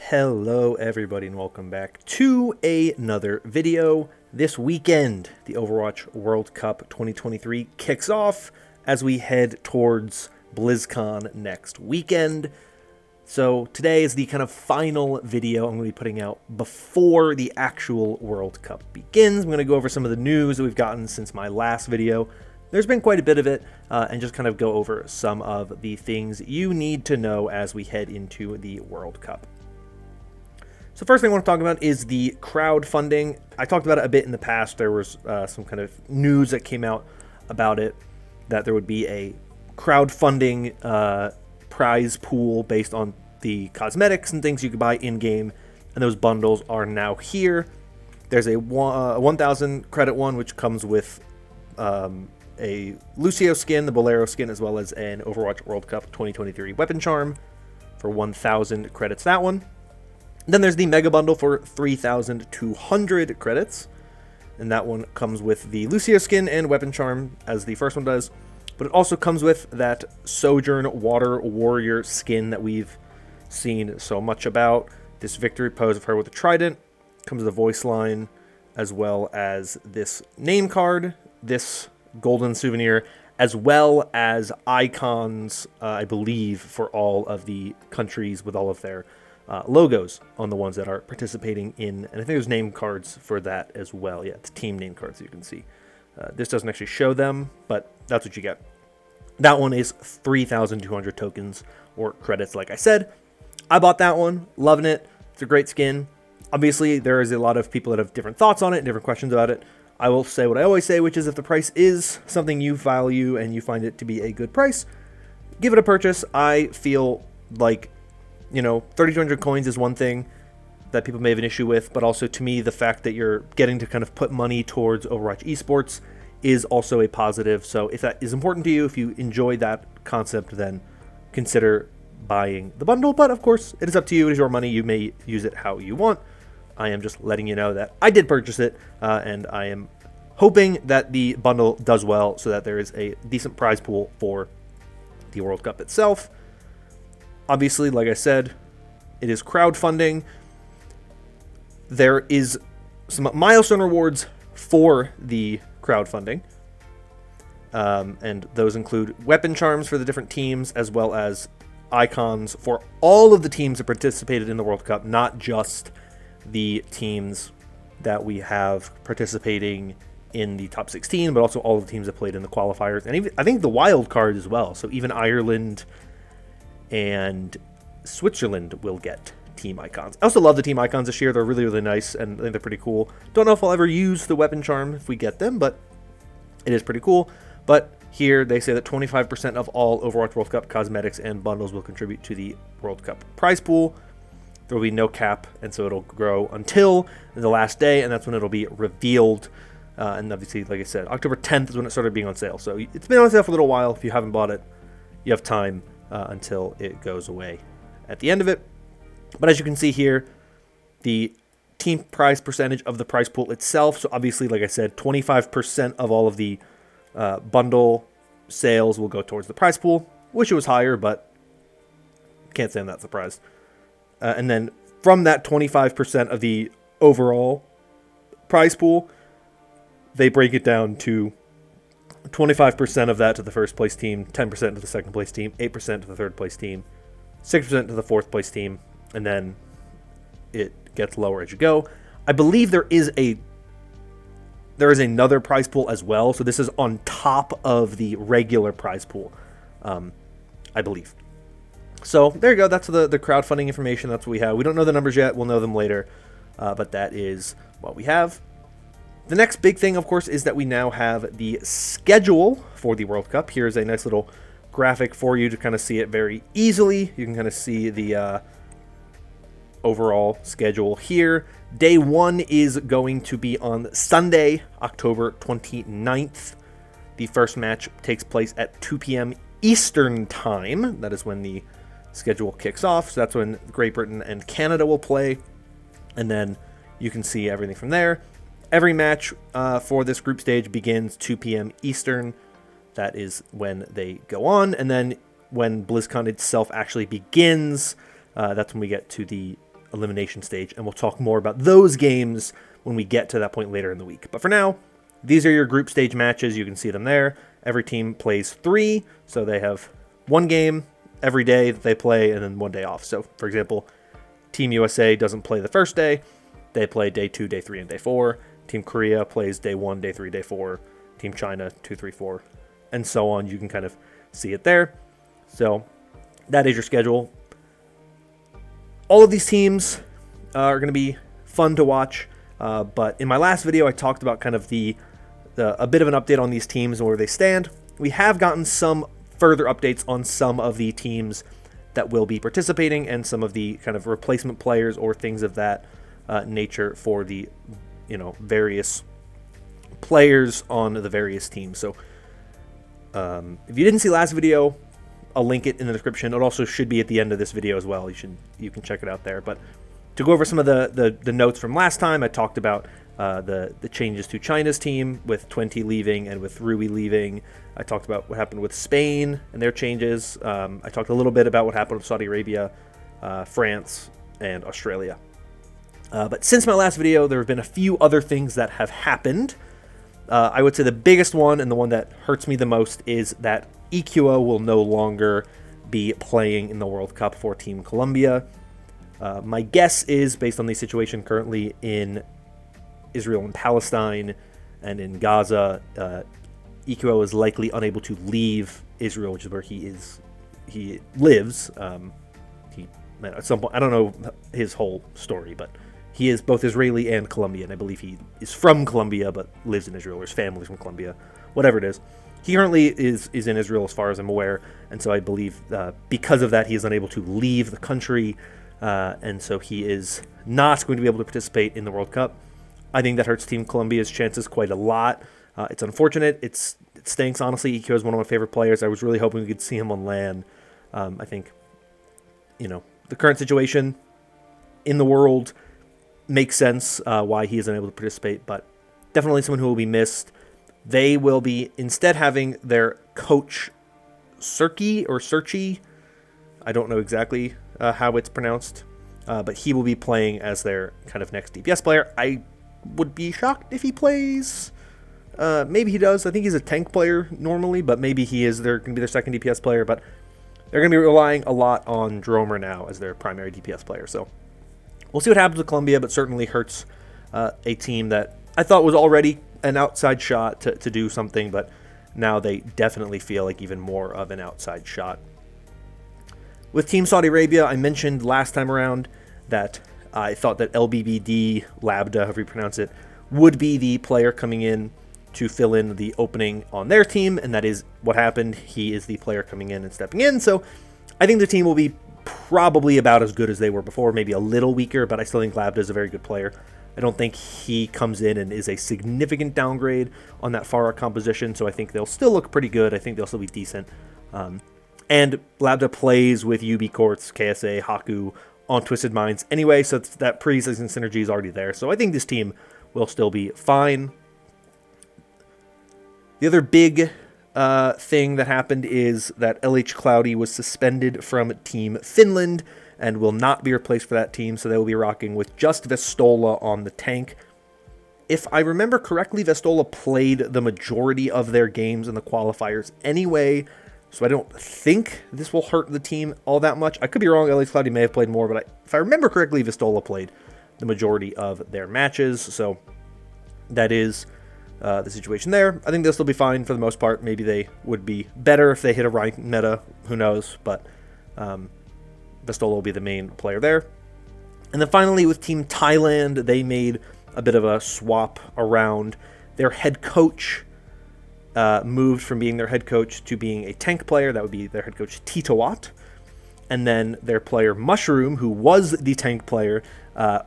Hello everybody and welcome back to another video. This weekend, the Overwatch World Cup 2023 kicks off as we head towards BlizzCon next weekend. So today is the kind of final video I'm going to be putting out before the actual World Cup begins. I'm going to go over some of the news that we've gotten since my last video. There's been quite a bit of it, and just kind of go over some of the things you need to know as we head into the World Cup. So first thing I want to talk about is the crowdfunding. I talked about it a bit in the past. There was some kind of news that came out about it, that there would be a crowdfunding prize pool based on the cosmetics and things you could buy in-game, and those bundles are now here. There's a 1,000 credit one, which comes with a Lucio skin, the Bolero skin, as well as an Overwatch World Cup 2023 weapon charm for 1,000 credits, that one. Then there's the Mega Bundle for 3,200 credits, and that one comes with the Lucio skin and weapon charm, as the first one does, but it also comes with that Sojourn Water Warrior skin that we've seen so much about. This victory pose of her with a trident comes with a voice line, as well as this name card, this golden souvenir, as well as icons, I believe, for all of the countries with all of their logos on the ones that are participating in, and I think there's name cards for that as well. Yeah, it's team name cards you can see. This doesn't actually show them, but that's what you get. That one is 3,200 tokens or credits, like I said. I bought that one, loving it. It's a great skin. Obviously, there is a lot of people that have different thoughts on it, different questions about it. I will say what I always say, which is if the price is something you value and you find it to be a good price, give it a purchase. I feel like, 3,200 coins is one thing that people may have an issue with, but also to me, the fact that you're getting to kind of put money towards Overwatch esports is also a positive. So if that is important to you, if you enjoy that concept, then consider buying the bundle. But of course, it is up to you. It is your money. You may use it how you want. I am just letting you know that I did purchase it, and I am hoping that the bundle does well so that there is a decent prize pool for the World Cup itself. Obviously, like I said, it is crowdfunding. There is some milestone rewards for the crowdfunding, and those include weapon charms for the different teams, as well as icons for all of the teams that participated in the World Cup, not just the teams that we have participating in the top 16, but also all of the teams that played in the qualifiers, and even I think the wild card as well. So even Ireland and Switzerland will get team icons. I also love the team icons this year. They're really, really nice, and I think they're pretty cool. Don't know if I'll ever use the weapon charm if we get them, but it is pretty cool. But here they say that 25% of all Overwatch World Cup cosmetics and bundles will contribute to the World Cup prize pool. There will be no cap, and so it'll grow until the last day, and that's when it'll be revealed. And obviously, like I said, October 10th is when it started being on sale. So it's been on sale for a little while. If you haven't bought it, you have time until it goes away at the end of it. But as you can see here, the team prize percentage of the prize pool itself. So obviously, like I said, 25% of all of the bundle sales will go towards the prize pool. Wish it was higher, but can't say I'm that surprised. And then from that 25% of the overall prize pool, they break it down to 25% of that to the first place team, 10% to the second place team, 8% to the third place team, 6% to the fourth place team, and then it gets lower as you go. I believe there is another prize pool as well, so this is on top of the regular prize pool, I believe. So there you go. That's the crowdfunding information. That's what we have. We don't know the numbers yet. We'll know them later, but that is what we have. The next big thing, of course, is that we now have the schedule for the World Cup. Here's a nice little graphic for you to kind of see it very easily. You can kind of see the overall schedule here. Day 1 is going to be on Sunday, October 29th. The first match takes place at 2 p.m. Eastern Time. That is when the schedule kicks off. So that's when Great Britain and Canada will play. And then you can see everything from there. Every match for this group stage begins 2 p.m. Eastern. That is when they go on. And then when BlizzCon itself actually begins, that's when we get to the elimination stage, and we'll talk more about those games when we get to that point later in the week. But for now, these are your group stage matches. You can see them there. Every team plays 3, so they have 1 game every day that they play and then 1 day off. So, for example, Team USA doesn't play the first day. They play day 2, day 3, and day 4. Team Korea plays day 1, day 3, day 4. Team China, 2, 3, 4, and so on. You can kind of see it there. So that is your schedule. All of these teams are going to be fun to watch. But in my last video, I talked about kind of a bit of an update on these teams and where they stand. We have gotten some further updates on some of the teams that will be participating and some of the kind of replacement players or things of that nature for the various players on the various teams. So if you didn't see last video, I'll link it in the description. It also should be at the end of this video as well. You can check it out there. But to go over some of the notes from last time, I talked about the changes to China's team with 20 leaving and with Rui leaving. I talked about what happened with Spain and their changes. I talked a little bit about what happened with Saudi Arabia, France, and Australia. But since my last video, there have been a few other things that have happened. I would say the biggest one and the one that hurts me the most is that EQO will no longer be playing in the World Cup for Team Colombia. My guess is, based on the situation currently in Israel and Palestine and in Gaza, EQO is likely unable to leave Israel, which is where he lives. At some point, I don't know his whole story, but he is both Israeli and Colombian. I believe he is from Colombia, but lives in Israel, or his family's from Colombia, whatever it is. He currently is in Israel, as far as I'm aware, and so I believe because of that, he is unable to leave the country, and so he is not going to be able to participate in the World Cup. I think that hurts Team Colombia's chances quite a lot. It's unfortunate. It stinks, honestly. EQ is one of my favorite players. I was really hoping we could see him on LAN. I think, the current situation in the world makes sense why he isn't able to participate, but definitely someone who will be missed. They will be instead having their coach Serchi. I don't know exactly how it's pronounced, but he will be playing as their kind of next DPS player. I would be shocked if he plays. Maybe he does. I think he's a tank player normally, but maybe they're going to be their second DPS player, but they're going to be relying a lot on Dromer now as their primary DPS player. So we'll see what happens with Colombia, but certainly hurts a team that I thought was already an outside shot to do something, but now they definitely feel like even more of an outside shot. With Team Saudi Arabia, I mentioned last time around that I thought that LBBD, Labda, however you pronounce it, would be the player coming in to fill in the opening on their team, and that is what happened. He is the player coming in and stepping in, so I think the team will be probably about as good as they were before, maybe a little weaker, but I still think Labda is a very good player. I don't think he comes in and is a significant downgrade on that Farah composition, so I think they'll still look pretty good. I think they'll still be decent. And Labda plays with UB Courts, KSA, Haku on Twisted Minds anyway, so that pre-season synergy is already there. So I think this team will still be fine. The other big thing that happened is that LH Cloudy was suspended from Team Finland and will not be replaced for that team, so they will be rocking with just Vestola on the tank. If I remember correctly, Vestola played the majority of their games in the qualifiers anyway, so I don't think this will hurt the team all that much. I could be wrong, LH Cloudy may have played more, but if I remember correctly, Vestola played the majority of their matches, so that is the situation there. I think they'll still be fine for the most part. Maybe they would be better if they hit a ranked meta, who knows, but Vestola will be the main player there. And then finally with Team Thailand, they made a bit of a swap around. Their head coach moved from being their head coach to being a tank player. That would be their head coach Titawat. And then their player Mushroom, who was the tank player,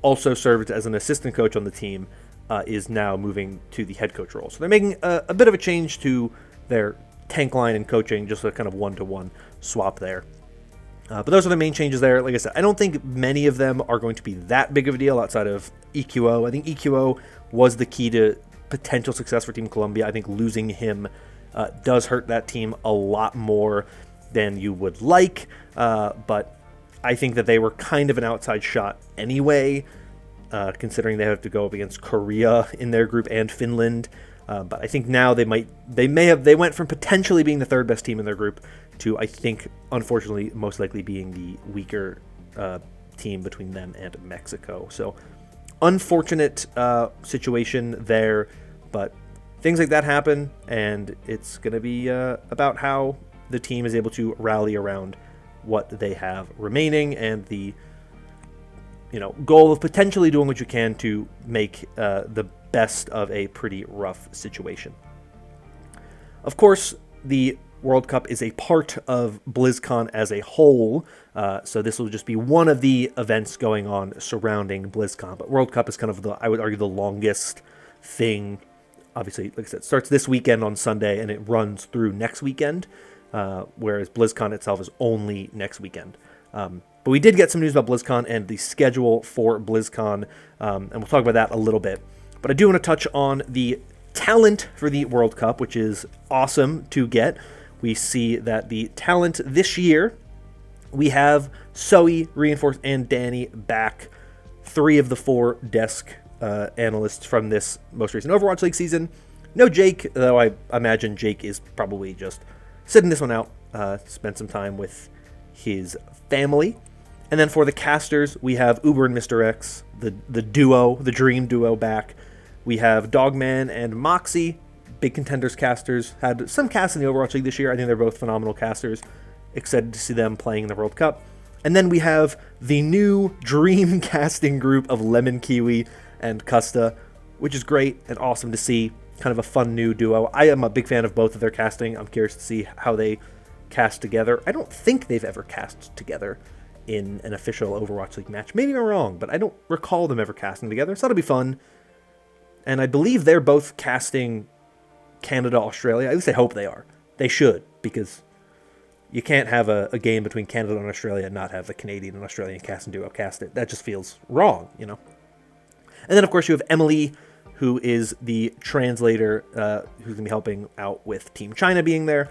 also served as an assistant coach on the team, is now moving to the head coach role. So they're making a bit of a change to their tank line and coaching, just a kind of one-to-one swap there. But those are the main changes there. Like I said, I don't think many of them are going to be that big of a deal outside of EQO. I think EQO was the key to potential success for Team Colombia. I think losing him does hurt that team a lot more than you would like. But I think that they were kind of an outside shot anyway, considering they have to go up against Korea in their group and Finland. But I think now they went from potentially being the third best team in their group to, I think, unfortunately, most likely being the weaker team between them and Mexico. So unfortunate situation there, but things like that happen, and it's going to be about how the team is able to rally around what they have remaining and the goal of potentially doing what you can to make the best of a pretty rough situation. Of course, the World Cup is a part of BlizzCon as a whole, so this will just be one of the events going on surrounding BlizzCon. But World Cup is kind of I would argue, the longest thing. Obviously, like I said, it starts this weekend on Sunday and it runs through next weekend, whereas BlizzCon itself is only next weekend. But we did get some news about BlizzCon and the schedule for BlizzCon, and we'll talk about that a little bit. But I do want to touch on the talent for the World Cup, which is awesome to get. We see that the talent this year, we have Zoe, Reinforce, and Danny back. 3 of the 4 desk analysts from this most recent Overwatch League season. No Jake, though I imagine Jake is probably just sitting this one out, spent some time with his family. And then for the casters, we have Uber and Mr. X, the duo, the dream duo back. We have Dogman and Moxie, big contenders casters. Had some casts in the Overwatch League this year. I think they're both phenomenal casters. Excited to see them playing in the World Cup. And then we have the new dream casting group of Lemon Kiwi and Custa, which is great and awesome to see. Kind of a fun new duo. I am a big fan of both of their casting. I'm curious to see how they cast together. I don't think they've ever cast together in an official Overwatch League match. Maybe I'm wrong, but I don't recall them ever casting together, so that'll be fun. And I believe they're both casting Canada, Australia. At least I hope they are. They should, because you can't have a game between Canada and Australia and not have the Canadian and Australian casting duo cast it. That just feels wrong, And then, of course, you have Emily, who is the translator, who's going to be helping out with Team China being there.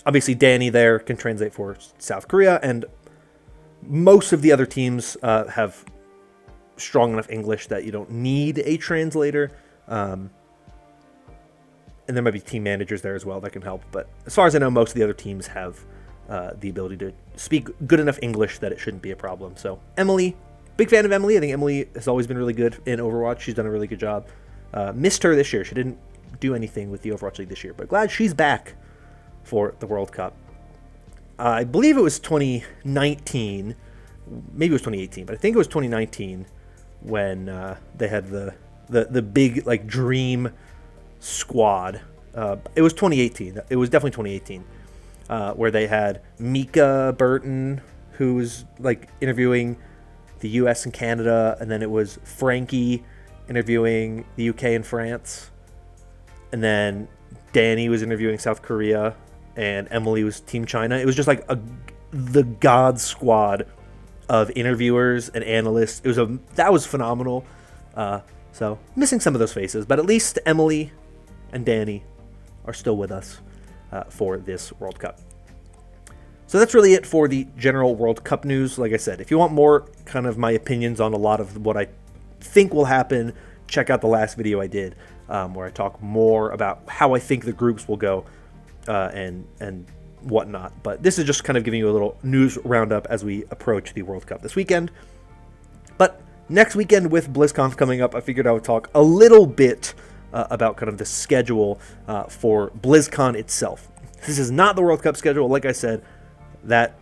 Obviously, Danny there can translate for South Korea, and most of the other teams have strong enough English that you don't need a translator. And there might be team managers there as well that can help. But as far as I know, most of the other teams have the ability to speak good enough English that it shouldn't be a problem. So Emily, big fan of Emily. I think Emily has always been really good in Overwatch. She's done a really good job. Missed her this year. She didn't do anything with the Overwatch League this year, but glad she's back for the World Cup. I believe it was 2019. Maybe it was 2018, but I think it was 2019 when they had the big dream squad. It was 2018. It was definitely 2018, where they had Mika Burton, who was interviewing the U.S. and Canada, and then it was Frankie interviewing the U.K. and France, and then Danny was interviewing South Korea, and Emily was Team China. It was just the God squad of interviewers and analysts. That was phenomenal. So missing some of those faces, but at least Emily and Danny are still with us for this World Cup. So that's really it for the general World Cup news. Like I said, if you want more kind of my opinions on a lot of what I think will happen, check out the last video I did where I talk more about how I think the groups will go and whatnot. But this is just kind of giving you a little news roundup as we approach the World Cup this weekend. But next weekend with BlizzCon coming up, I figured I would talk a little bit about kind of the schedule for BlizzCon itself. This is not the World Cup schedule. Like I said, that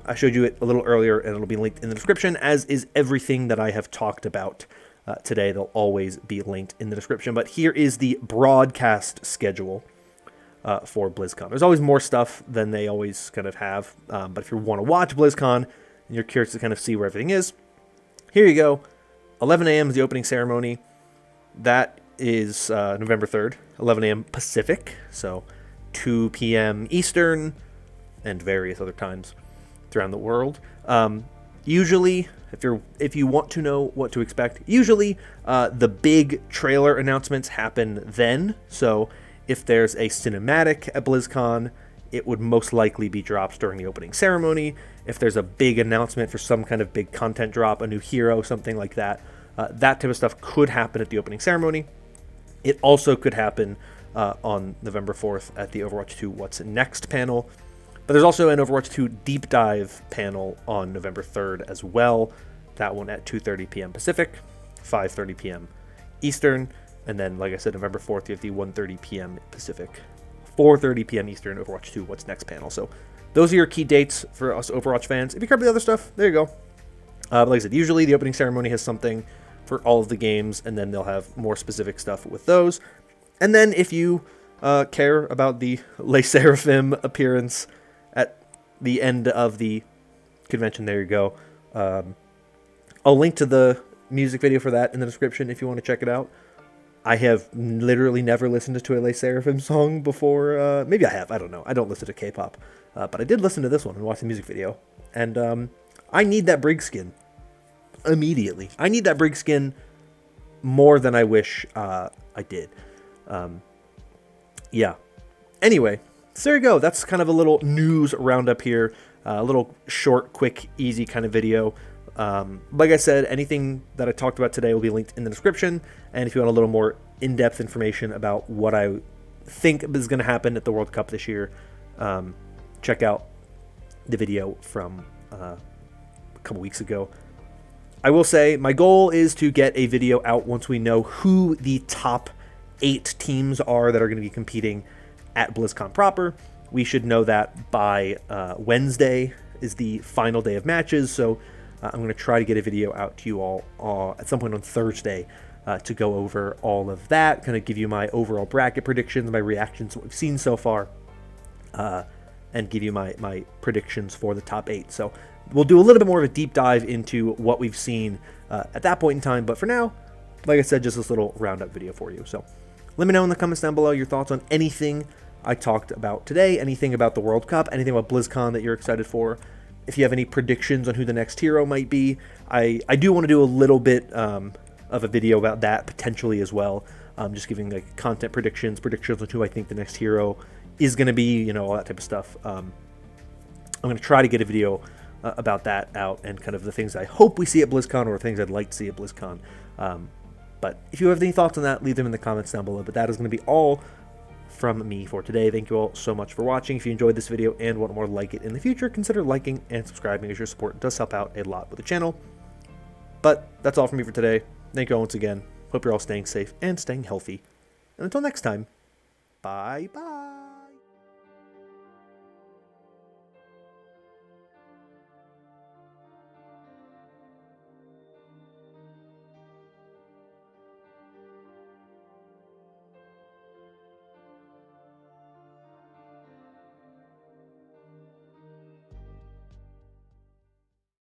I showed you it a little earlier, and it'll be linked in the description, as is everything that I have talked about today. They'll always be linked in the description. But here is the broadcast schedule for BlizzCon. There's always more stuff than they always kind of have. But if you want to watch BlizzCon and you're curious to kind of see where everything is, here you go. 11 a.m. is the opening ceremony. That is November 3rd, 11 a.m. Pacific, so 2 p.m. Eastern, and various other times around the world. Usually, if you want to know what to expect, usually the big trailer announcements happen then. So if there's a cinematic at BlizzCon, it would most likely be dropped during the opening ceremony. If there's a big announcement for some kind of big content drop, a new hero, something like that, that type of stuff could happen at the opening ceremony. It also could happen on November 4th at the Overwatch 2 What's Next panel. But there's also an Overwatch 2 Deep Dive panel on November 3rd as well. That one at 2:30 p.m. Pacific, 5:30 p.m. Eastern. And then, like I said, November 4th, you have the 1:30 p.m. Pacific, 4:30 p.m. Eastern Overwatch 2 What's Next panel. So those are your key dates for us Overwatch fans. If you cover the other stuff, there you go. But like I said, usually the opening ceremony has something for all of the games, and then they'll have more specific stuff with those. And then if you care about the Le Seraphim appearance at the end of the convention, there you go. I'll link to the music video for that in the description if you want to check it out. I have literally never listened to a Le Seraphim song before. Maybe I have. I don't know. I don't listen to K-pop. But I did listen to this one and watch the music video. And I need that Brig skin immediately. I need that Brig skin more than I wish I did. Yeah. Anyway, so there you go. That's kind of a little news roundup here. A little short, quick, easy kind of video. Like I said, anything that I talked about today will be linked in the description. And if you want a little more in-depth information about what I think is going to happen at the World Cup this year, check out the video from a couple weeks ago. I will say my goal is to get a video out once we know who the top 8 teams are that are going to be competing at BlizzCon proper. We should know that by Wednesday is the final day of matches, so I'm going to try to get a video out to you all at some point on Thursday to go over all of that, kind of give you my overall bracket predictions, my reactions to what we've seen so far, and give you my predictions for the top 8. So we'll do a little bit more of a deep dive into what we've seen at that point in time, but for now, like I said, just this little roundup video for you. So let me know in the comments down below your thoughts on anything I talked about today, anything about the World Cup, anything about BlizzCon that you're excited for. If you have any predictions on who the next hero might be, I do want to do a little bit of a video about that potentially as well. Just giving like content predictions on who I think the next hero is going to be, you know, all that type of stuff. I'm going to try to get a video about that out and kind of the things I hope we see at BlizzCon or things I'd like to see at BlizzCon. But if you have any thoughts on that, leave them in the comments down below. But that is going to be all from me for today. Thank you all so much for watching. If you enjoyed this video and want more like it in the future, consider liking and subscribing, as your support does help out a lot with the channel. But that's all from me for today. Thank you all once again. Hope you're all staying safe and staying healthy. And until next time, bye-bye.